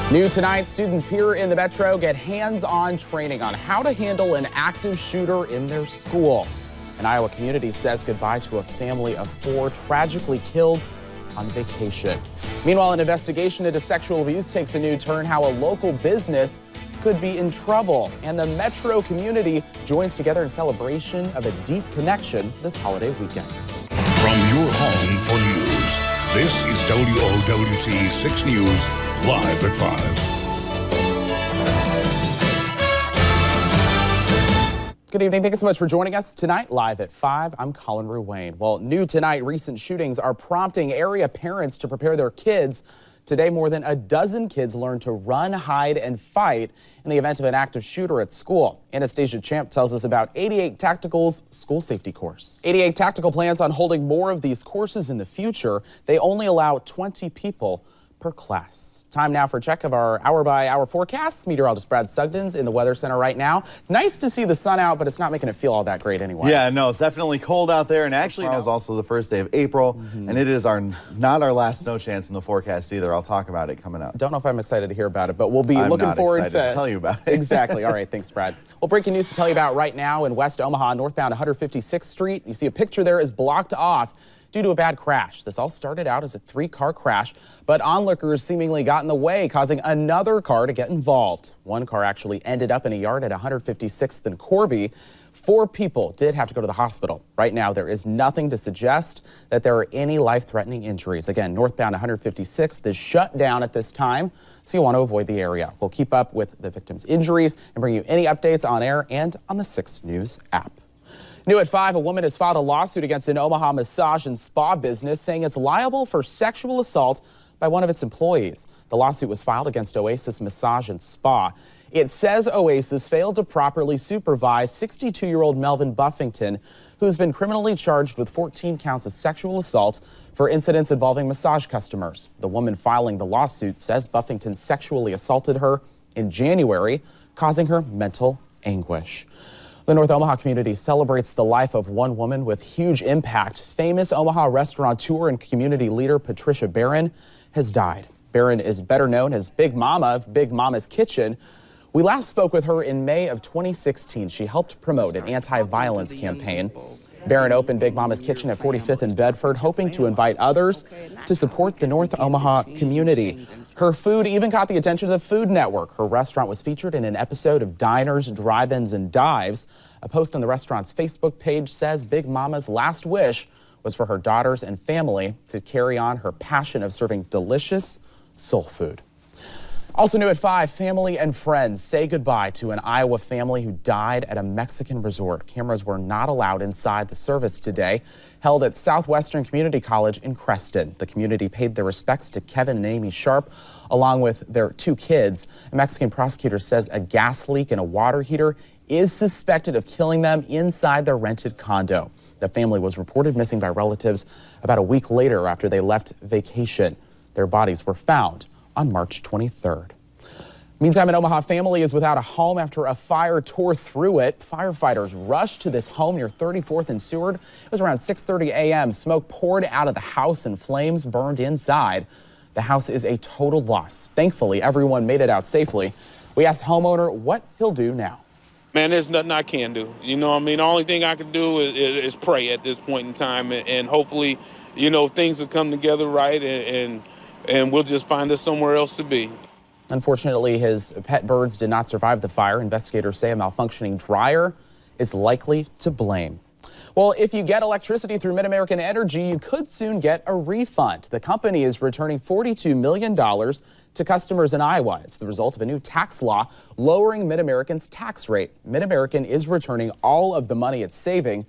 New tonight, students here in the Metro get hands-on training on how to handle an active shooter in their school. An Iowa community says goodbye to a family of 4 tragically killed on vacation. Meanwhile, an investigation into sexual abuse takes a new turn, how a local business could be in trouble. And the Metro community joins together in celebration of a deep connection this holiday weekend. From your home for news, this is WOWT 6 News, live at 5. Good evening. Thank you so much for joining us tonight, live at 5. I'm Collin Ruane. Well, new tonight, recent shootings are prompting area parents to prepare their kids. Today, more than a dozen kids learned to run, hide, and fight in the event of an active shooter at school. Anastasia Champ tells us about 88 Tactical's school safety course. 88 Tactical plans on holding more of these courses in the future. They only allow 20 people per class. Time now for a check of our hour-by-hour forecasts. Meteorologist Brad Sugden's in the Weather Center right now. Nice to see the sun out, but it's not making it feel all that great anyway. Yeah, no, it's definitely cold out there, and actually now is also the first day of April, and it is not our last snow chance in the forecast either. I'll talk about it coming up. Don't know if I'm excited to hear about it, but we'll be looking forward to tell you about it. Exactly. All right, thanks, Brad. Well, breaking news to tell you about right now in West Omaha, northbound 156th Street. You see a picture there is blocked off due to a bad crash. This all started out as a 3-car crash, but onlookers seemingly got in the way, causing another car to get involved. One car actually ended up in a yard at 156th and Corby. 4 people did have to go to the hospital. Right now, there is nothing to suggest that there are any life-threatening injuries. Again, northbound 156th is shut down at this time, so you want to avoid the area. We'll keep up with the victims' injuries and bring you any updates on air and on the 6 News app. New at 5, a woman has filed a lawsuit against an Omaha massage and spa business, saying it's liable for sexual assault by one of its employees. The lawsuit was filed against Oasis Massage and Spa. It says Oasis failed to properly supervise 62-year-old Melvin Buffington, who's been criminally charged with 14 counts of sexual assault for incidents involving massage customers. The woman filing the lawsuit says Buffington sexually assaulted her in January, causing her mental anguish. The North Omaha community celebrates the life of one woman with huge impact. Famous Omaha restaurateur and community leader Patricia Barron has died. Barron is better known as Big Mama of Big Mama's Kitchen. We last spoke with her in May of 2016. She helped promote an anti-violence campaign. Barron opened Big Mama's Kitchen at 45th and Bedford, hoping to invite others to support the North Omaha community. Her food even caught the attention of the Food Network. Her restaurant was featured in an episode of Diners, Drive-Ins, and Dives. A post on the restaurant's Facebook page says Big Mama's last wish was for her daughters and family to carry on her passion of serving delicious soul food. Also new at 5, family and friends say goodbye to an Iowa family who died at a Mexican resort. Cameras were not allowed inside the service today, held at Southwestern Community College in Creston. The community paid their respects to Kevin and Amy Sharp, along with their 2 kids. A Mexican prosecutor says a gas leak in a water heater is suspected of killing them inside their rented condo. The family was reported missing by relatives about a week later after they left vacation. Their bodies were found on March 23rd. Meantime, an Omaha family is without a home after a fire tore through it. Firefighters rushed to this home near 34th and Seward. It was around 6:30 a.m. Smoke poured out of the house and flames burned inside. The house is a total loss. Thankfully, everyone made it out safely. We asked homeowner what he'll do now. Man, there's nothing I can do. You know what I mean? The only thing I can do is pray at this point in time, and hopefully, you know, things will come together right, and we'll just find us somewhere else to be. Unfortunately, his pet birds did not survive the fire. Investigators say a malfunctioning dryer is likely to blame. Well, if you get electricity through Mid-American Energy, you could soon get a refund. The company is returning $42 million to customers in Iowa. It's the result of a new tax law lowering Mid-American's tax rate. Mid-American is returning all of the money it's saving.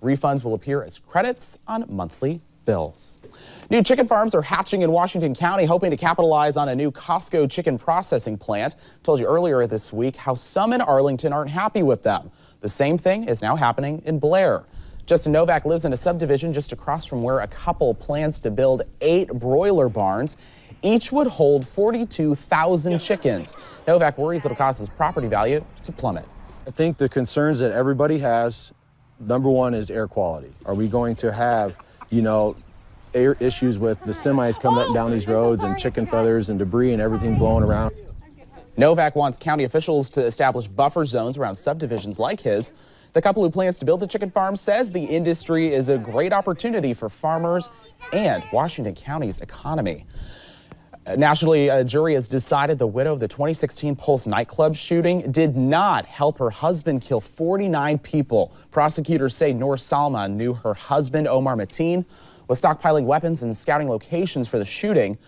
Refunds will appear as credits on monthly bills. New chicken farms are hatching in Washington County, hoping to capitalize on a new Costco chicken processing plant. Told you earlier this week how some in Arlington aren't happy with them. The same thing is now happening in Blair. Justin Novak lives in a subdivision just across from where a couple plans to build 8 broiler barns. Each would hold 42,000 chickens. Novak worries it'll cause his property value to plummet. I think the concerns that everybody has, number one is air quality. Are we going to have, issues with the semis coming down these roads and chicken feathers and debris and everything blowing around. Novak wants county officials to establish buffer zones around subdivisions like his. The couple who plans to build the chicken farm says the industry is a great opportunity for farmers and Washington County's economy. Nationally, a jury has decided the widow of the 2016 Pulse nightclub shooting did not help her husband kill 49 people. Prosecutors say Noor Salman knew her husband, Omar Mateen, was stockpiling weapons and scouting locations for the shooting.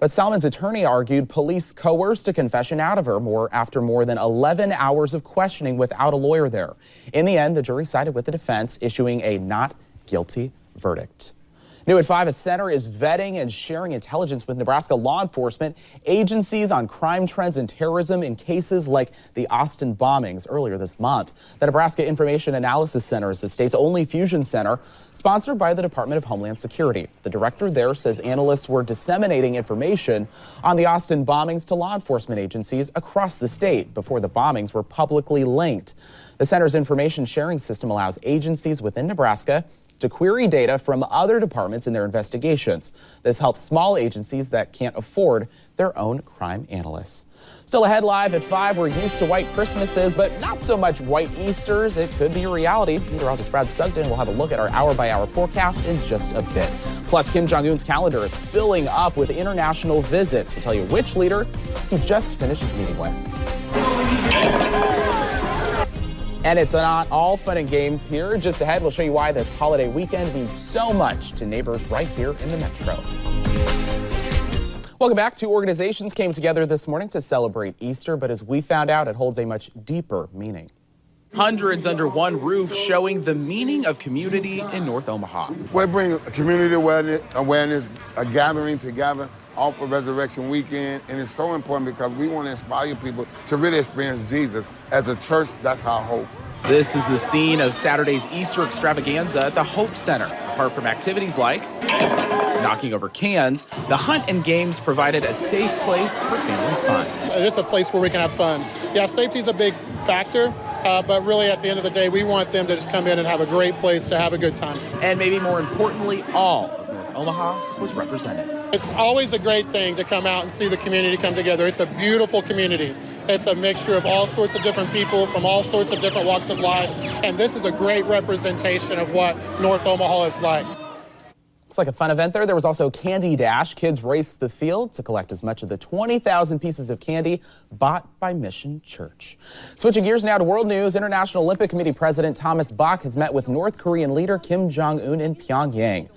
But Salman's attorney argued police coerced a confession out of her after more than 11 hours of questioning without a lawyer there. In the end, the jury sided with the defense, issuing a not guilty verdict. New at 5, a center is vetting and sharing intelligence with Nebraska law enforcement agencies on crime trends and terrorism in cases like the Austin bombings earlier this month. The Nebraska Information Analysis Center is the state's only fusion center, sponsored by the Department of Homeland Security. The director there says analysts were disseminating information on the Austin bombings to law enforcement agencies across the state before the bombings were publicly linked. The center's information sharing system allows agencies within Nebraska to query data from other departments in their investigations. This helps small agencies that can't afford their own crime analysts. Still ahead live at 5, we're used to white Christmases, but not so much white Easters. It could be a reality. Meteorologist Brad Sugden will have a look at our hour-by-hour forecast in just a bit. Plus, Kim Jong-un's calendar is filling up with international visits. We'll tell you which leader he just finished meeting with. And it's not all fun and games here. Just ahead, we'll show you why this holiday weekend means so much to neighbors right here in the metro. Welcome back. 2 organizations came together this morning to celebrate Easter, but as we found out, it holds a much deeper meaning. Hundreds under one roof showing the meaning of community in North Omaha. We bring community awareness, a gathering together off of Resurrection Weekend, and it's so important because we want to inspire people to really experience Jesus. As a church, that's our hope. This is the scene of Saturday's Easter extravaganza at the Hope Center. Apart from activities like knocking over cans, the hunt and games provided a safe place for family fun. It's a place where we can have fun. Yeah, safety's a big factor, but really at the end of the day, we want them to just come in and have a great place to have a good time. And maybe more importantly, all of North Omaha was represented. It's always a great thing to come out and see the community come together. It's a beautiful community. It's a mixture of all sorts of different people from all sorts of different walks of life, and this is a great representation of what North Omaha is like. Looks like a fun event there. There was also Candy Dash. Kids raced the field to collect as much of the 20,000 pieces of candy bought by Mission Church. Switching gears now to world news, International Olympic Committee President Thomas Bach has met with North Korean leader Kim Jong-un in Pyongyang.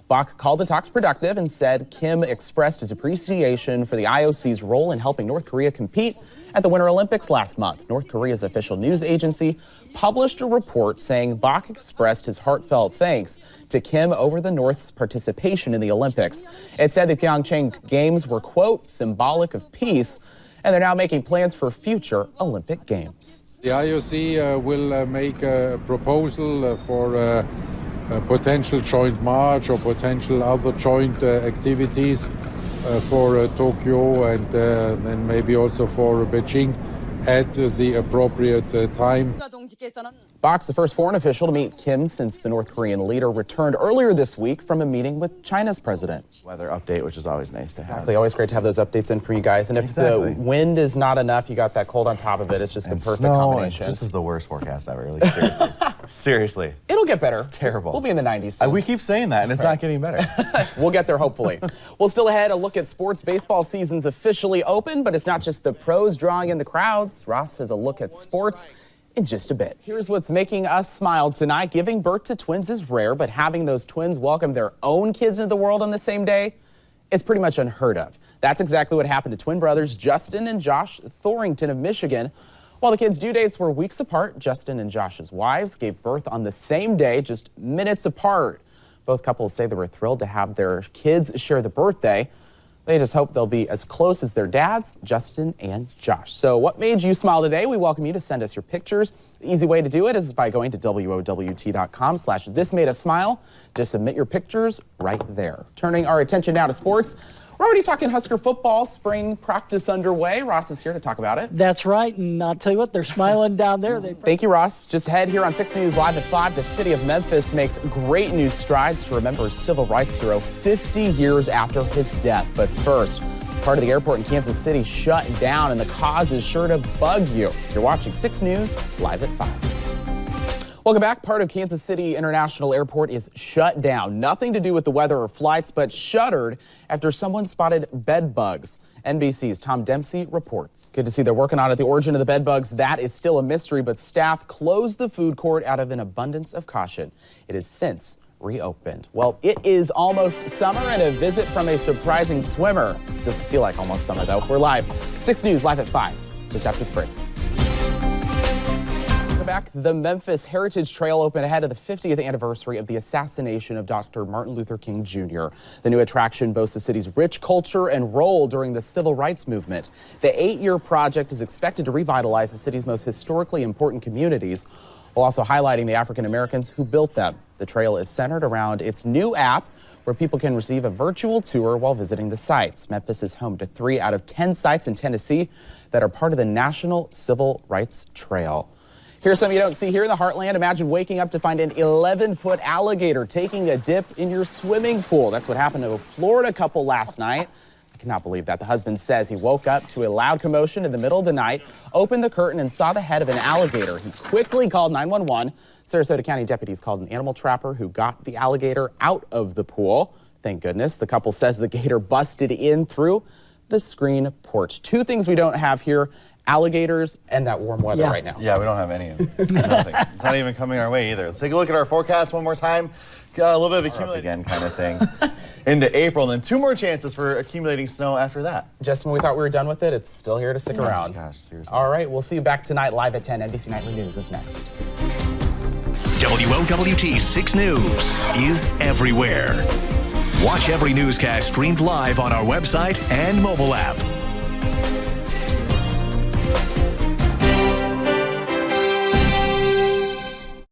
Bach called the talks productive and said Kim expressed his appreciation for the IOC's role in helping North Korea compete at the Winter Olympics last month. North Korea's official news agency published a report saying Bach expressed his heartfelt thanks to Kim over the North's participation in the Olympics. It said the Pyeongchang Games were, quote, symbolic of peace, and they're now making plans for future Olympic Games. The IOC will make a proposal for a potential joint march or potential other joint activities for Tokyo and then maybe also for Beijing at the appropriate time. Bach's the first foreign official to meet Kim since the North Korean leader returned earlier this week from a meeting with China's president. Weather update, which is always nice to have. Exactly. Always great to have those updates in for you guys. And if the wind is not enough, you got that cold on top of it. It's just the perfect combination. This is the worst forecast ever. Like, seriously. Seriously. It'll get better. It's terrible. We'll be in the 90s soon. We keep saying that, and it's not getting better. We'll get there, hopefully. Well, still ahead, a look at sports. Baseball season's officially open, but it's not just the pros drawing in the crowds. Ross has a look at sports in just a bit. Here's what's making us smile tonight. Giving birth to twins is rare, but having those twins welcome their own kids into the world on the same day is pretty much unheard of. That's exactly what happened to twin brothers Justin and Josh Thorington of Michigan. While the kids' due dates were weeks apart, Justin and Josh's wives gave birth on the same day, just minutes apart. Both couples say they were thrilled to have their kids share the birthday. They just hope they'll be as close as their dads, Justin and Josh. So what made you smile today? We welcome you to send us your pictures. The easy way to do it is by going to WOWT.com/thismadeusmile. Just submit your pictures right there. Turning our attention now to sports. We're already talking Husker football, spring practice underway. Ross is here to talk about it. That's right, and I'll tell you what, they're smiling down there. Thank you, Ross. Just ahead here on 6 News Live at 5, the city of Memphis makes great new strides to remember civil rights hero 50 years after his death. But first, part of the airport in Kansas City shut down, and the cause is sure to bug you. You're watching 6 News Live at 5. Welcome back. Part of Kansas City International Airport is shut down. Nothing to do with the weather or flights, but shuttered after someone spotted bed bugs. NBC's Tom Dempsey reports. Good to see they're working on it. The origin of the bed bugs, that is still a mystery, but staff closed the food court out of an abundance of caution. It has since reopened. Well, it is almost summer, and a visit from a surprising swimmer. Doesn't feel like almost summer, though. We're live. 6 News Live at 5, just after the break. Back, the Memphis Heritage Trail opened ahead of the 50th anniversary of the assassination of Dr. Martin Luther King Jr. The new attraction boasts the city's rich culture and role during the civil rights movement. The 8-year project is expected to revitalize the city's most historically important communities, while also highlighting the African Americans who built them. The trail is centered around its new app, where people can receive a virtual tour while visiting the sites. Memphis is home to 3 out of 10 sites in Tennessee that are part of the National Civil Rights Trail. Here's something you don't see here in the heartland. Imagine waking up to find an 11-foot alligator taking a dip in your swimming pool. That's what happened to a Florida couple last night. I cannot believe that. The husband says he woke up to a loud commotion in the middle of the night, opened the curtain, and saw the head of an alligator. He quickly called 911. Sarasota County deputies called an animal trapper who got the alligator out of the pool. Thank goodness. The couple says the gator busted in through the screen porch. 2 things we don't have here: alligators and that warm weather right now. Yeah, we don't have any of it. Nothing. It's not even coming our way either. Let's take a look at our forecast one more time. A little bit of accumulating again kind of thing into April, and then 2 more chances for accumulating snow after that. Just when we thought we were done with it, it's still here to stick around. Gosh, seriously. All right, we'll see you back tonight live at 10. NBC Nightly News is next. WOWT 6 News is everywhere. Watch every newscast streamed live on our website and mobile app.